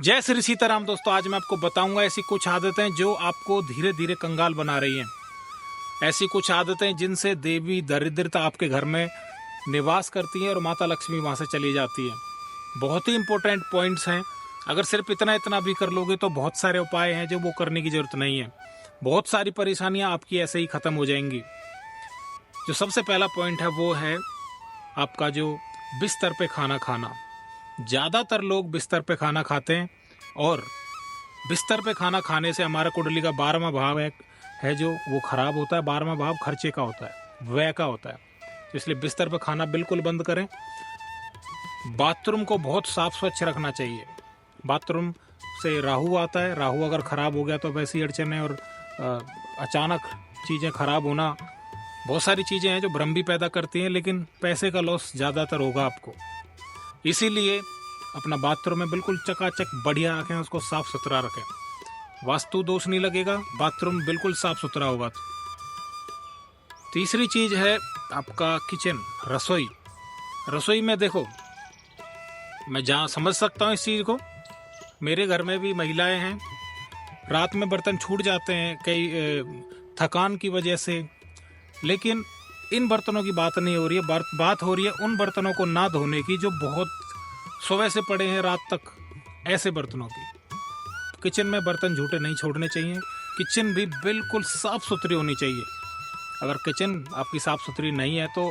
जय श्री सीताराम दोस्तों, आज मैं आपको बताऊंगा ऐसी कुछ आदतें जो आपको धीरे धीरे कंगाल बना रही हैं। ऐसी कुछ आदतें जिनसे देवी दरिद्रता आपके घर में निवास करती हैं और माता लक्ष्मी वहां से चली जाती है। बहुत ही इंपॉर्टेंट पॉइंट्स हैं। अगर सिर्फ इतना भी कर लोगे तो बहुत सारे उपाय हैं जो वो करने की जरूरत नहीं है। बहुत सारी परेशानियां आपकी ऐसे ही खत्म हो जाएंगी। जो सबसे पहला पॉइंट है वो है आपका जो बिस्तर पे खाना खाना। ज़्यादातर लोग बिस्तर पे खाना खाते हैं और बिस्तर पे खाना खाने से हमारा कुंडली का 12वां भाव है जो वो खराब होता है। 12वां भाव खर्चे का होता है, व्यय का होता है। तो इसलिए बिस्तर पे खाना बिल्कुल बंद करें। बाथरूम को बहुत साफ स्वच्छ रखना चाहिए। बाथरूम से राहु आता है, राहु अगर खराब हो गया तो वैसी अड़चन है। और अचानक चीज़ें खराब होना, बहुत सारी चीज़ें हैं जो भ्रम भी पैदा करती हैं, लेकिन पैसे का लॉस ज़्यादातर होगा आपको। इसीलिए अपना बाथरूम में बिल्कुल चकाचक बढ़िया रखें, उसको साफ सुथरा रखें। वास्तु दोष नहीं लगेगा, बाथरूम बिल्कुल साफ सुथरा होगा। तो तीसरी चीज है आपका किचन, रसोई। रसोई में देखो, मैं जहाँ समझ सकता हूँ इस चीज को, मेरे घर में भी महिलाएं हैं, रात में बर्तन छूट जाते हैं कई थकान की वजह से। लेकिन इन बर्तनों की बात नहीं हो रही है, बात हो रही है उन बर्तनों को ना धोने की जो बहुत सुबह से पड़े हैं रात तक, ऐसे बर्तनों की। किचन में बर्तन झूठे नहीं छोड़ने चाहिए। किचन भी बिल्कुल साफ सुथरी होनी चाहिए। अगर किचन आपकी साफ सुथरी नहीं है तो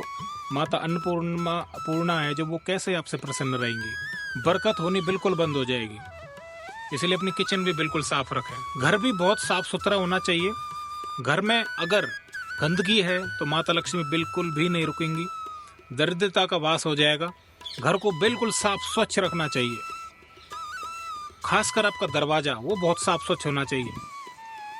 माता अन्नपूर्णा है जो, वो कैसे आपसे प्रसन्न रहेंगी? बरकत होनी बिल्कुल बंद हो जाएगी। इसलिए अपनी किचन भी बिल्कुल साफ रखें। घर भी बहुत साफ सुथरा होना चाहिए। घर में अगर गंदगी है तो माता लक्ष्मी बिल्कुल भी नहीं रुकेंगी, दरिद्रता का वास हो जाएगा। घर को बिल्कुल साफ स्वच्छ रखना चाहिए। खासकर आपका दरवाजा वो बहुत साफ स्वच्छ होना चाहिए।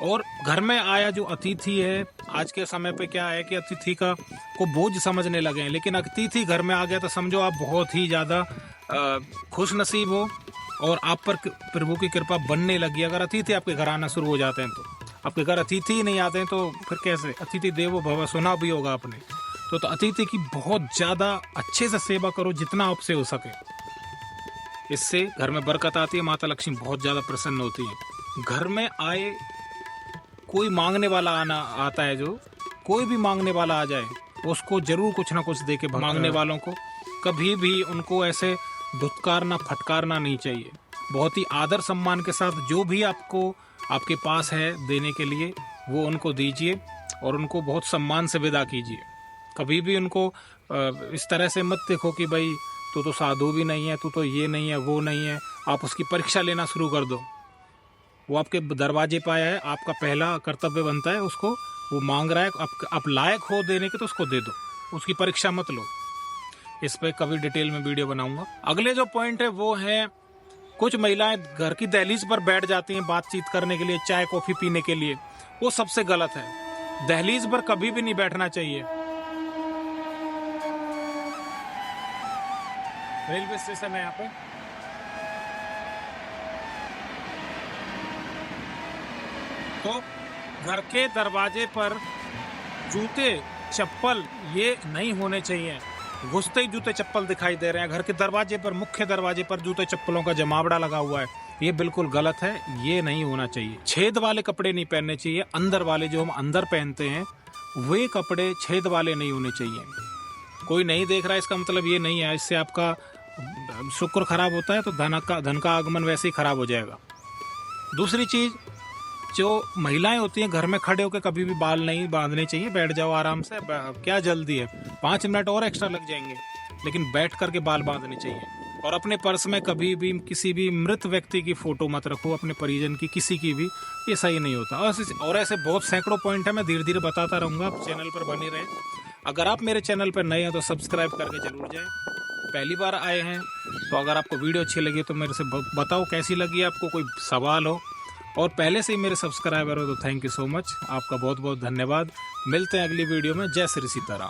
और घर में आया जो अतिथि है, आज के समय पे क्या है कि अतिथि को बोझ समझने लगे हैं, लेकिन अतिथि घर में आ गया तो समझो आप बहुत ही ज़्यादा खुश नसीब हो और आप पर प्रभु की कृपा बनने लगी। अगर अतिथि आपके घर आना शुरू हो जाते हैं तो, आपके घर अतिथि ही नहीं आते हैं तो फिर कैसे? अतिथि देवो भव, सुना भी होगा आपने। तो अतिथि की बहुत ज़्यादा अच्छे से सेवा करो जितना आपसे हो सके। इससे घर में बरकत आती है, माता लक्ष्मी बहुत ज़्यादा प्रसन्न होती है। घर में आए कोई मांगने वाला आता है, जो कोई भी मांगने वाला आ जाए उसको जरूर कुछ ना कुछ दे के मांगने वालों को कभी भी उनको ऐसे धुतकारना फटकारना नहीं चाहिए। बहुत ही आदर सम्मान के साथ जो भी आपके पास है देने के लिए वो उनको दीजिए और उनको बहुत सम्मान से विदा कीजिए। कभी भी उनको इस तरह से मत देखो कि भाई तू तो साधु भी नहीं है, तू तो ये नहीं है, वो नहीं है। आप उसकी परीक्षा लेना शुरू कर दो। वो आपके दरवाजे पे आया है, आपका पहला कर्तव्य बनता है उसको, वो मांग रहा है, आप लायक हो देने के तो उसको दे दो, उसकी परीक्षा मत लो। इस पर कभी डिटेल में वीडियो बनाऊंगा। अगले जो पॉइंट है वो है, कुछ महिलाएं घर की दहलीज पर बैठ जाती हैं बातचीत करने के लिए, चाय कॉफी पीने के लिए। वो सबसे गलत है। दहलीज पर कभी भी नहीं बैठना चाहिए। रेलवे स्टेशन है यहाँ पे, तो घर के दरवाजे पर जूते चप्पल ये नहीं होने चाहिए। घुसते ही जूते चप्पल दिखाई दे रहे हैं। घर के दरवाजे पर, मुख्य दरवाजे पर जूते चप्पलों का जमावड़ा लगा हुआ है, ये बिल्कुल गलत है। ये नहीं होना चाहिए। छेद वाले कपड़े नहीं पहनने चाहिए। अंदर वाले जो हम अंदर पहनते हैं वे कपड़े छेद वाले नहीं होने चाहिए। कोई नहीं देख रहा है इसका मतलब ये नहीं है, इससे आपका शुक्र खराब होता है तो धन का आगमन वैसे ही खराब हो जाएगा। दूसरी चीज, जो महिलाएं होती हैं घर में खड़े होकर कभी भी बाल नहीं बांधने चाहिए। बैठ जाओ आराम से, क्या जल्दी है, 5 मिनट और एक्स्ट्रा लग जाएंगे, लेकिन बैठ करके बाल बांधने चाहिए। और अपने पर्स में कभी भी किसी भी मृत व्यक्ति की फोटो मत रखो, अपने परिजन की, किसी की भी, ये सही नहीं होता। और ऐसे बहुत सैकड़ों पॉइंट है, मैं धीरे धीरे बताता रहूंगा। आप चैनल पर बने रहें। अगर आप मेरे चैनल पर नए हैं तो सब्सक्राइब करके जरूर जाएं। पहली बार आए हैं तो अगर आपको वीडियो अच्छी लगी तो मेरे से बताओ कैसी लगी, आपको कोई सवाल हो। और पहले से ही मेरे सब्सक्राइबर हो तो थैंक यू सो मच, आपका बहुत बहुत धन्यवाद। मिलते हैं अगली वीडियो में। जय श्री सीताराम।